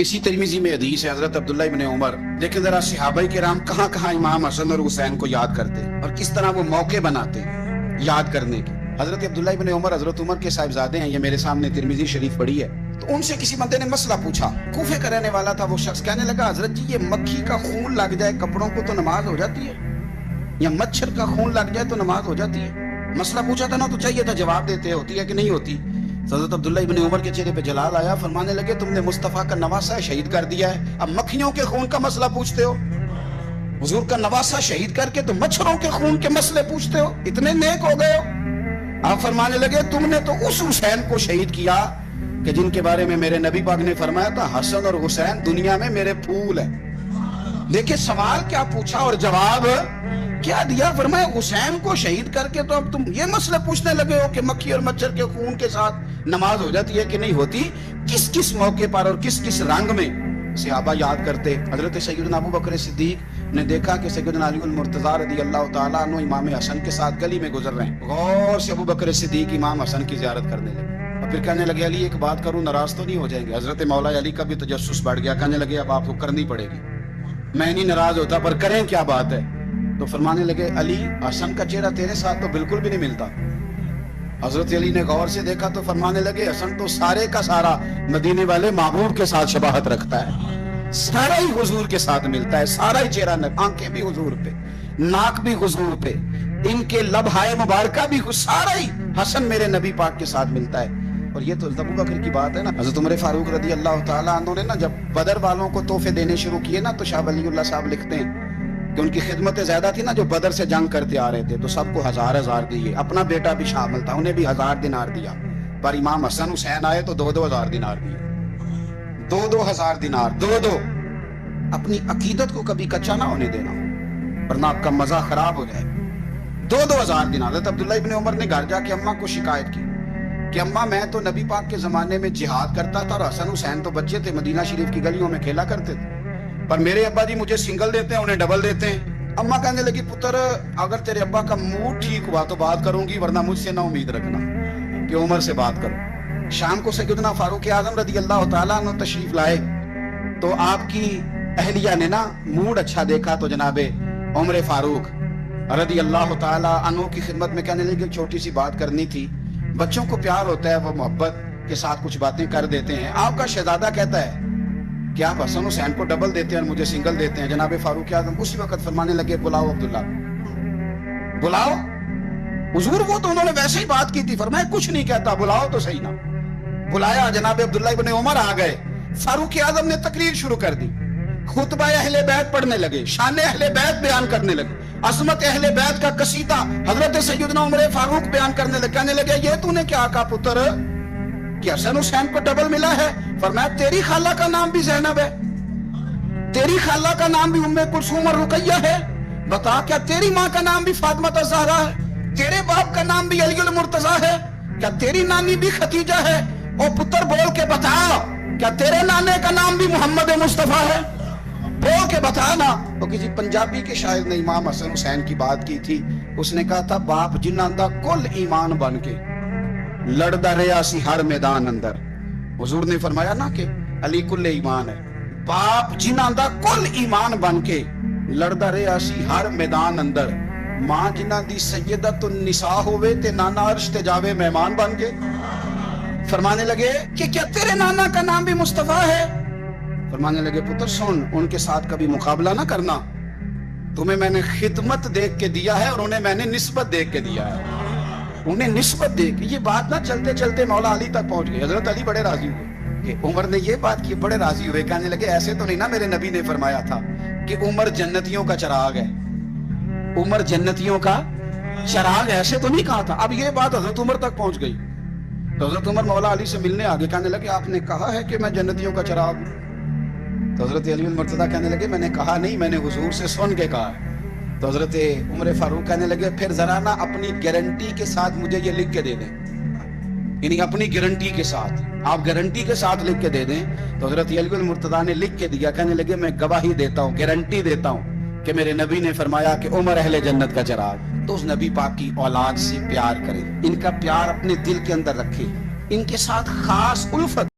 इसी तिरमिज़ी में हदीस है हजरत अब्दुल्ला इब्न उमर। देखें जरा सहाबाए किराम कहाँ कहाँ इमाम हसन और हुसैन को याद करते और किस तरह वो मौके बनाते याद करने के। हजरत अब्दुल्ला इब्न उमर हजरत उमर के साहिबजादे हैं, ये मेरे सामने तिरमिज़ी शरीफ पड़ी है। तो उनसे किसी बंदे ने मसला पूछा, कूफे का रहने वाला था वो शख्स, कहने लगा हजरत जी ये मक्खी का खून लग जाए कपड़ों को तो नमाज हो जाती है, या मच्छर का खून लग जाए तो नमाज हो जाती है। मसला पूछा था ना तो चाहिए था जवाब देते होती है कि नहीं होती। हज़रत अब्दुल्ला इब्न उमर के चेहरे पे जलाल आया, फरमाने लगे तुमने मुस्तफ़ा का नवासा शहीद कर दिया है, अब मक्खियों के खून का मसला पूछते हो। हुजूर का नवासा शहीद करके तो मच्छरों के खून के मसले पूछते हो, इतने नेक हो गए हो। आप फरमाने लगे तुमने तो उस हुसैन को शहीद किया कि जिनके बारे में मेरे नबी पाक ने फरमाया था हसन और हुसैन दुनिया में मेरे फूल है। देखिए सवाल क्या पूछा और जवाब क्या दिया। फरमाया हुसैन को शहीद करके तो अब तुम ये मसले पूछने लगे हो कि मक्खी और मच्छर के खून के साथ नमाज हो जाती है कि नहीं होती। किस किस मौके पर और किस किस रंग में सहाबा याद करते। हजरत सैयदना अबू बकर सिद्दीक ने देखा कि सैयदना अली मुर्तज़ा रज़ी अल्लाह तआला अन्हु इमाम हसन के साथ गली में गुजर रहे हैं। गौर से अबू बकर सिद्दीक इमाम हसन की ज़ियारत करने लगे और फिर कहने लगे अली एक बात करूं, नाराज तो नहीं हो जाएंगे। हजरत मौला अली का भी तजस्सुस बढ़ गया, कहने लगे अब आपको करनी पड़ेगी, मैं नहीं नाराज होता पर करें क्या बात है। तो फरमाने लगे अली हसन का चेहरा तेरे साथ तो बिल्कुल भी नहीं मिलता। हजरत अली ने गौर से देखा तो फरमाने लगे हसन तो सारे का सारा मदीने वाले महबूब के साथ शबाहत रखता है, सारा ही हुजूर के साथ मिलता है, सारा ही चेहरा, आंखें भी हुजूर पे, नाक भी हुजूर पे, इनके लबहाए मुबारका भी, सारा ही हसन मेरे नबी पाक के साथ मिलता है। और ये तो अबू बकर की बात है ना। हज़रत उमर फारूक रज़ी अल्लाह ताला अन्हु ने ना जब बदर वालों को तोहफे देने शुरू किए ना तो शाह वलीउल्लाह साहब लिखते हैं कि उनकी खिदमतें ज्यादा थी ना, जो बदर से जंग करते आ रहे थे तो सबको 1000 दिए, अपना बेटा भी शामिल था, उन्हें भी 1000 दिनार दिया। पर इमाम हसन हुसैन आए तो 2-2 दिनार दिए, 2-2 दिनार, 2-2। अपनी अकीदत को कभी कच्चा ना होने देना वरना आपका मजा खराब हो जाए। 2-2 दिनार। हज़रत अब्दुल्ला इब्न उमर ने घर जाके अम्मा को शिकायत की कि अम्मा मैं तो नबी पाक के जमाने में जिहाद करता था और हसन हुसैन तो बच्चे थे, मदीना शरीफ की गलियों में खेला करते थे, पर मेरे अब्बा जी मुझे सिंगल देते हैं, उन्हें डबल देते हैं। अम्मा कहने लगी पुत्र अगर तेरे अब्बा का मूड ठीक हुआ तो बात करूंगी, वरना मुझसे ना उम्मीद रखना कि उमर से बात करूं। शाम को सैयदना फारूक आजम रज़ी अल्लाह तआला अन्हु तशरीफ लाए तो आपकी अहलिया ने ना मूड अच्छा देखा तो जनाबे उमर फारूक रज़ी अल्लाह तआला अन्हु की खिदमत में कहने लगी छोटी सी बात करनी थी। बच्चों को प्यार होता है, वो मोहब्बत के साथ कुछ बातें कर देते हैं। आपका शहजादा कहता है कि आप हसन हुसैन को डबल देते हैं और मुझे सिंगल देते हैं। जनाब फारूक आजम उसी वक्त फरमाने लगे बुलाओ अब्दुल्ला, बुलाओ। हुजूर वो तो उन्होंने वैसे ही बात की थी, फरमाया कुछ नहीं कहता, बुलाओ तो सही ना। बुलाया, जनाब अब्दुल्ला इब्न उमर आ गए। फारूक आजम ने तकरीर शुरू कर दी, खुतबा अहले बैत पढ़ने लगे, शान अहले बैत बयान करने लगे, अज़मत अहले बैत का कसीदा हजरत सैयदना उमर फारूक बयान करने लगे। कहने लगे ये तूने क्या कहा पुत्र कि हसन हुसैन को डबल मिला है। फरमाया तेरी खाला का नाम भी ज़ैनब है, तेरी खाला का नाम भी उम्मे कुलसूम और रुकैया है, बता क्या तेरी माँ का नाम भी फातिमा ज़हरा है, तेरे बाप का नाम भी अली मुर्तज़ा है, क्या तेरी नानी भी खतीजा है। और पुत्र बोल के बता क्या तेरे नाने का नाम भी मोहम्मद मुस्तफा है, बोल के बता ना। तो किसी पंजाबी के शायर ने इमाम हसन हुसैन की बात की थी, उसने कहा था बाप जिन्हां दा कुल ईमान बन के लड़दा रहा सी हर मैदान अंदर। हुजूर ने फरमाया ना कि अली कुल ईमान है, बाप जिन्हां दा कुल ईमान बन के लड़दा रहा सी हर मैदान अंदर, मां जिन्हां दी सैयदतुन निसा होवे ते नाना अर्श ते जावे मेहमान बन के। फरमाने लगे कि क्या तेरे नाना का नाम भी मुस्तफा है। फरमाने लगे पुत्र सुन, उनके साथ कभी मुकाबला ना करना, तुम्हें मैंने खिदमत देख के दिया है और उन्हें मैंने निस्बत देख के दिया है, उन्हें निस्बत देख। ये बात ना चलते चलते मौला अली तक पहुंच गई। हजरत अली बड़े राजी हुए कि उमर ने ये बात की, बड़े राजी हुए। कहने लगे ऐसे तो नहीं ना, मेरे नबी ने फरमाया था कि उमर जन्नतियों का चिराग है, उमर जन्नतियों का चिराग, ऐसे तो नहीं कहा था। अब ये बात हजरत उमर तक पहुंच गई तो हजरत उमर मौला अली से मिलने आगे, कहने लगे आपने कहा है कि मैं जन्नतियों का चिराग हूं। तो हजरत अली मुर्तज़ा कहने लगे मैंने कहा नहीं, मैंने हुजूर से सुन के कहा। तो हजरत उमर फारूक कहने लगे फिर जरा ना अपनी गारंटी के साथ मुझे ये लिख के दे दें, यानी अपनी गारंटी के साथ, आप गारंटी के साथ लिख के दे दें। तो हजरत अली मुर्तज़ा ने लिख के दिया, कहने लगे मैं गवाही देता हूँ, गारंटी देता हूँ कि मेरे नबी ने फरमाया कि उमर अहले जन्नत का चिराग। तो उस नबी पाक की औलाद से प्यार करें, इनका प्यार अपने दिल के अंदर रखें, इनके साथ खास उल्फत